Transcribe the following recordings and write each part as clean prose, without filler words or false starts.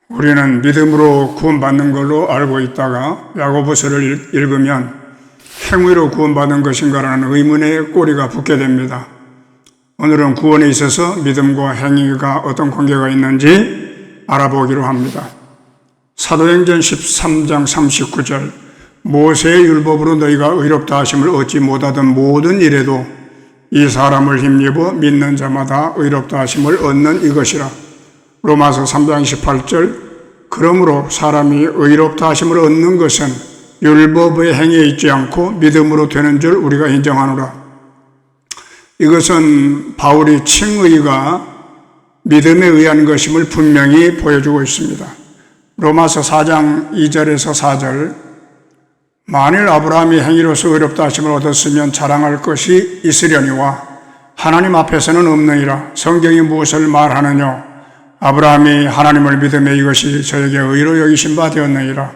우리는 믿음으로 구원받는 걸로 알고 있다가 야고보서를 읽으면 행위로 구원받은 것인가라는 의문의 꼬리가 붙게 됩니다. 오늘은 구원에 있어서 믿음과 행위가 어떤 관계가 있는지 알아보기로 합니다. 사도행전 13장 39절 모세의 율법으로 너희가 의롭다 하심을 얻지 못하던 모든 일에도 이 사람을 힘입어 믿는 자마다 의롭다 하심을 얻는 이것이라. 로마서 3장 28절 그러므로 사람이 의롭다 하심을 얻는 것은 율법의 행위에 있지 않고 믿음으로 되는 줄 우리가 인정하노라. 이것은 바울이 칭의가 믿음에 의한 것임을 분명히 보여주고 있습니다. 로마서 4장 2절에서 4절 만일 아브라함이 행위로서 의롭다 하심을 얻었으면 자랑할 것이 있으려니와 하나님 앞에서는 없느니라. 성경이 무엇을 말하느냐? 아브라함이 하나님을 믿음에 이것이 저에게 의로 여기신 바 되었느니라.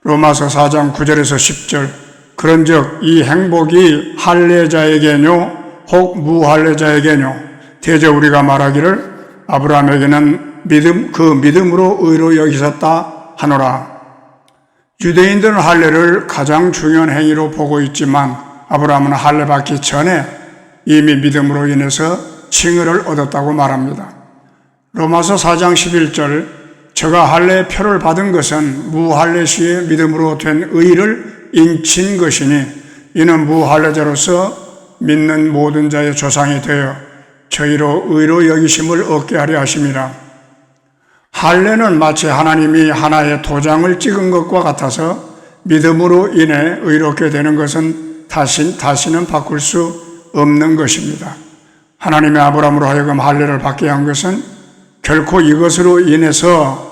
로마서 4장 9절에서 10절 그런즉 이 행복이 할례자에게뇨 혹 무할례자에게뇨 대저 우리가 말하기를 아브라함에게는 믿음으로 의로 여기셨다 하노라. 유대인들은 할례를 가장 중요한 행위로 보고 있지만 아브라함은 할례 받기 전에 이미 믿음으로 인해서 칭의를 얻었다고 말합니다. 로마서 4장 11절 저가 할례의 표를 받은 것은 무할례 시에 믿음으로 된 의를 인친 것이니 이는 무할례자로서 믿는 모든 자의 조상이 되어 저희로 의로 여기심을 얻게 하려 하심이라. 할례는 마치 하나님이 하나의 도장을 찍은 것과 같아서 믿음으로 인해 의롭게 되는 것은 다시는 바꿀 수 없는 것입니다. 하나님의 아브라함으로 하여금 할례를 받게 한 것은 결코 이것으로 인해서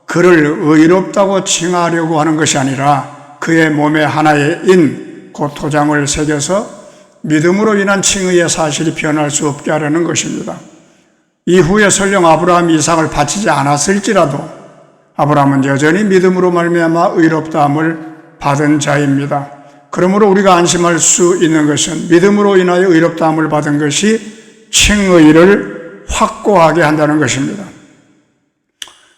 그를 의롭다고 칭하려고 하는 것이 아니라 그의 몸에 하나의 곧 도장을 새겨서 믿음으로 인한 칭의의 사실이 변할 수 없게 하려는 것입니다. 이후에 설령 아브라함이 이삭을 바치지 않았을지라도 아브라함은 여전히 믿음으로 말미암아 의롭다함을 받은 자입니다. 그러므로 우리가 안심할 수 있는 것은 믿음으로 인하여 의롭다함을 받은 것이 칭의를 확고하게 한다는 것입니다.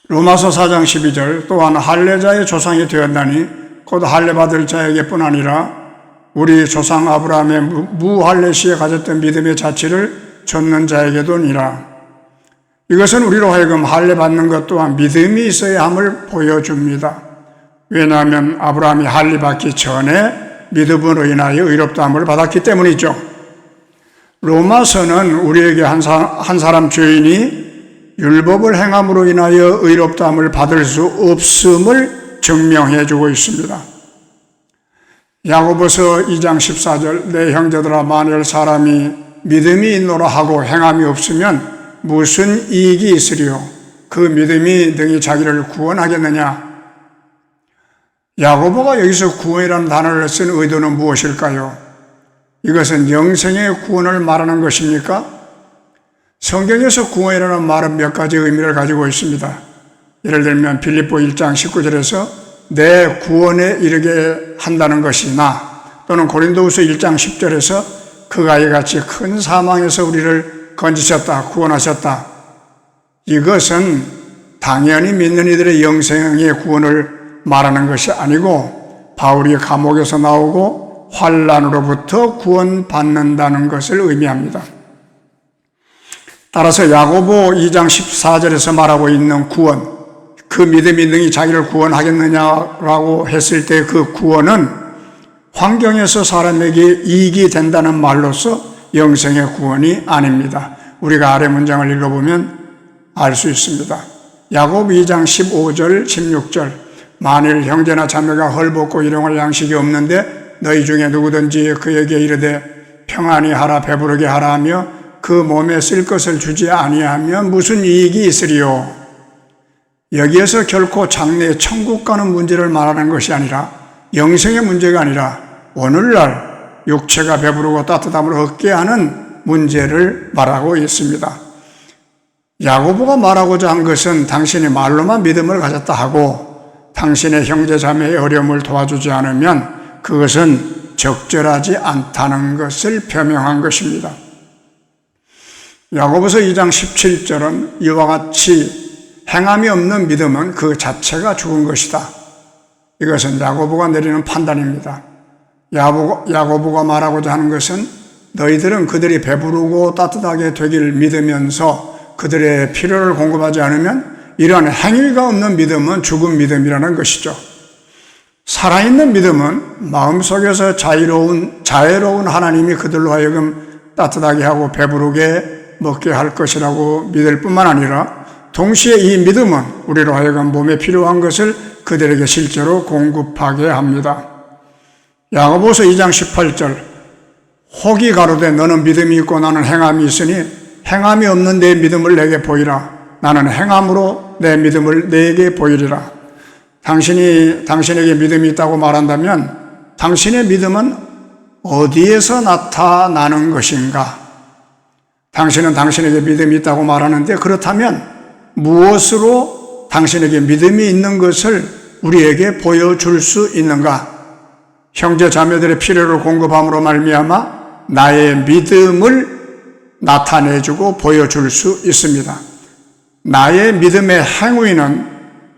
로마서 4장 12절 또한 할례자의 조상이 되었나니 곧 할례 받을 자에게뿐 아니라 우리 조상 아브라함의 무할례 시에 가졌던 믿음의 자취를 좇는 자에게도니라. 이것은 우리로 하여금 할례 받는 것 또한 믿음이 있어야 함을 보여줍니다. 왜냐하면 아브라함이 할례 받기 전에 믿음으로 인하여 의롭다함을 받았기 때문이죠. 로마서는 우리에게 한 사람 죄인이 율법을 행함으로 인하여 의롭다함을 받을 수 없음을 증명해 주고 있습니다. 야고보서 2장 14절 내 형제들아 만일 사람이 믿음이 있노라 하고 행함이 없으면 무슨 이익이 있으리요? 그 믿음이 능히 자기를 구원하겠느냐? 야고보가 여기서 구원이라는 단어를 쓴 의도는 무엇일까요? 이것은 영생의 구원을 말하는 것입니까? 성경에서 구원이라는 말은 몇 가지 의미를 가지고 있습니다. 예를 들면 빌립보 1장 19절에서 내 구원에 이르게 한다는 것이나 또는 고린도후서 1장 10절에서 그가 이같이 큰 사망에서 우리를 건지셨다, 구원하셨다. 이것은 당연히 믿는 이들의 영생의 구원을 말하는 것이 아니고 바울이 감옥에서 나오고 환난으로부터 구원받는다는 것을 의미합니다. 따라서 야고보 2장 14절에서 말하고 있는 구원, 그 믿음이 능히 자기를 구원하겠느냐라고 했을 때 그 구원은 환경에서 사람에게 이익이 된다는 말로서 영생의 구원이 아닙니다. 우리가 아래 문장을 읽어보면 알 수 있습니다. 야고보 2장 15절 16절 만일 형제나 자매가 헐벗고 일용할 양식이 없는데 너희 중에 누구든지 그에게 이르되 평안히 하라 배부르게 하라 하며 그 몸에 쓸 것을 주지 아니하면 무슨 이익이 있으리요? 여기에서 결코 장래에 천국 가는 문제를 말하는 것이 아니라 영생의 문제가 아니라 오늘날 육체가 배부르고 따뜻함을 얻게 하는 문제를 말하고 있습니다. 야고보가 말하고자 한 것은 당신이 말로만 믿음을 가졌다 하고 당신의 형제 자매의 어려움을 도와주지 않으면 그것은 적절하지 않다는 것을 표명한 것입니다. 야고보서 2장 17절은 이와 같이 행함이 없는 믿음은 그 자체가 죽은 것이다. 이것은 야고보가 내리는 판단입니다. 야고보가 말하고자 하는 것은 너희들은 그들이 배부르고 따뜻하게 되기를 믿으면서 그들의 필요를 공급하지 않으면 이러한 행위가 없는 믿음은 죽은 믿음이라는 것이죠. 살아있는 믿음은 마음속에서 자애로운 하나님이 그들로 하여금 따뜻하게 하고 배부르게 먹게 할 것이라고 믿을 뿐만 아니라 동시에 이 믿음은 우리로 하여금 몸에 필요한 것을 그들에게 실제로 공급하게 합니다. 야고보서 2장 18절 혹이 가로되 너는 믿음이 있고 나는 행함이 있으니 행함이 없는 내 믿음을 내게 보이라. 나는 행함으로 내 믿음을 내게 보이리라. 당신이 당신에게 믿음이 있다고 말한다면 당신의 믿음은 어디에서 나타나는 것인가? 당신은 당신에게 믿음이 있다고 말하는데 그렇다면 무엇으로 당신에게 믿음이 있는 것을 우리에게 보여줄 수 있는가? 형제 자매들의 필요를 공급함으로 말미암아 나의 믿음을 나타내주고 보여줄 수 있습니다. 나의 믿음의 행위는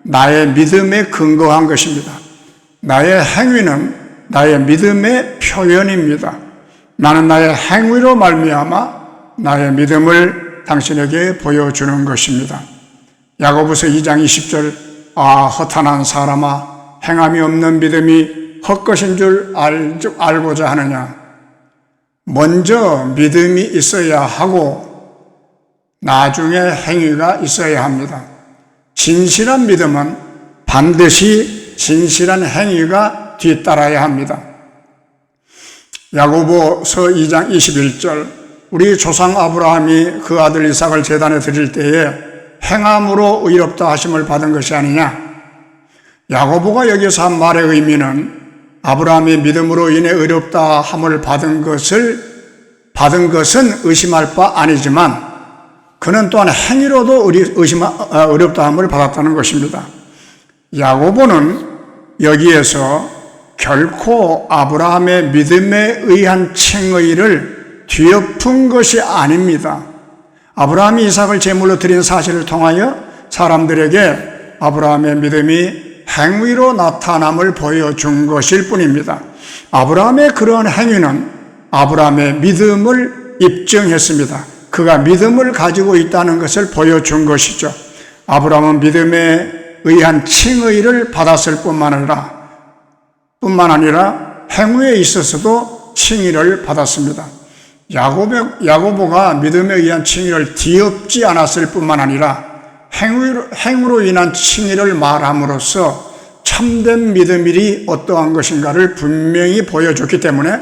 나의 믿음에 근거한 것입니다. 나의 행위는 나의 믿음의 표현입니다. 나는 나의 행위로 말미암아 나의 믿음을 당신에게 보여주는 것입니다. 야고보서 2장 20절 허탄한 사람아 행함이 없는 믿음이 헛것인 줄 알고자 하느냐. 먼저 믿음이 있어야 하고 나중에 행위가 있어야 합니다. 진실한 믿음은 반드시 진실한 행위가 뒤따라야 합니다. 야고보서 2장 21절 우리 조상 아브라함이 그 아들 이삭을 제단에 드릴 때에 행함으로 의롭다 하심을 받은 것이 아니냐. 야고보가 여기서 한 말의 의미는 아브라함이 믿음으로 인해 의롭다 함을 받은 것은 의심할 바 아니지만 그는 또한 행위로도 의롭다 함을 받았다는 것입니다. 야고보는 여기에서 결코 아브라함의 믿음에 의한 칭의를 뒤엎은 것이 아닙니다. 아브라함이 이삭을 제물로 드린 사실을 통하여 사람들에게 아브라함의 믿음이 행위로 나타남을 보여준 것일 뿐입니다. 아브라함의 그러한 행위는 아브라함의 믿음을 입증했습니다. 그가 믿음을 가지고 있다는 것을 보여준 것이죠. 아브라함은 믿음에 의한 칭의를 받았을 뿐만 아니라 행위에 있어서도 칭의를 받았습니다. 야고보가 믿음에 의한 칭의를 뒤엎지 않았을 뿐만 아니라 행위로 인한 칭의를 말함으로써 참된 믿음이 어떠한 것인가를 분명히 보여줬기 때문에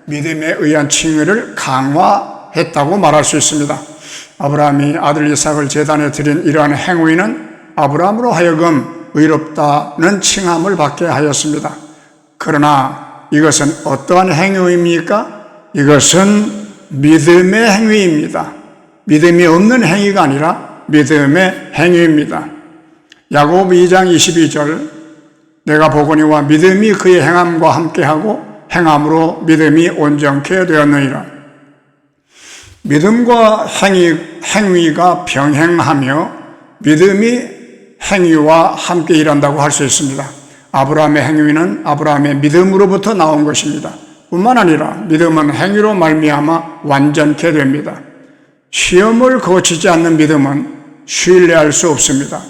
믿음에 의한 칭의를 강화했다고 말할 수 있습니다. 아브라함이 아들 이삭을 제단에 드린 이러한 행위는 아브라함으로 하여금 의롭다는 칭함을 받게 하였습니다. 그러나 이것은 어떠한 행위입니까? 이것은 믿음의 행위입니다. 믿음이 없는 행위가 아니라 믿음의 행위입니다. 야고보 2장 22절 내가 보거니와 믿음이 그의 행함과 함께하고 행함으로 믿음이 온전케 되었느니라. 믿음과 행위가 병행하며 믿음이 행위와 함께 일한다고 할 수 있습니다. 아브라함의 행위는 아브라함의 믿음으로부터 나온 것입니다. 뿐만 아니라 믿음은 행위로 말미암아 완전케 됩니다. 시험을 거치지 않는 믿음은 신뢰할 수 없습니다.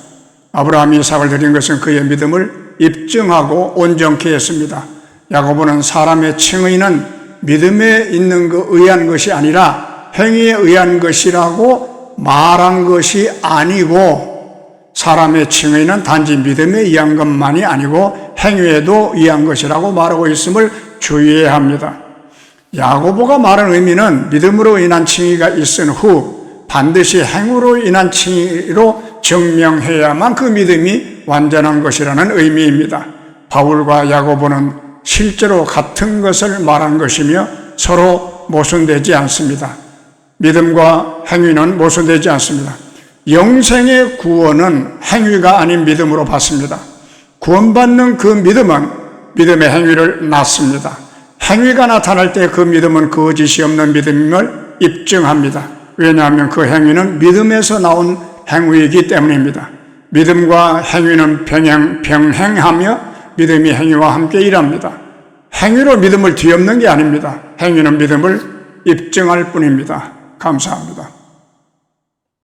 아브라함이 이삭을 드린 것은 그의 믿음을 입증하고 온전케 했습니다. 야고보는 사람의 칭의는 믿음에 있는 의한 것이 아니라 행위에 의한 것이라고 말한 것이 아니고 사람의 칭의는 단지 믿음에 의한 것만이 아니고 행위에도 의한 것이라고 말하고 있음을 주의해야 합니다. 야고보가 말한 의미는 믿음으로 인한 칭의가 있은 후 반드시 행위로 인한 칭의로 증명해야만 그 믿음이 완전한 것이라는 의미입니다. 바울과 야고보는 실제로 같은 것을 말한 것이며 서로 모순되지 않습니다. 믿음과 행위는 모순되지 않습니다. 영생의 구원은 행위가 아닌 믿음으로 받습니다. 구원받는 그 믿음은 믿음의 행위를 낳습니다. 행위가 나타날 때 그 믿음은 거짓이 없는 믿음임을 입증합니다. 왜냐하면 그 행위는 믿음에서 나온 행위이기 때문입니다. 믿음과 행위는 병행하며 믿음이 행위와 함께 일합니다. 행위로 믿음을 뒤엎는 게 아닙니다. 행위는 믿음을 입증할 뿐입니다. 감사합니다.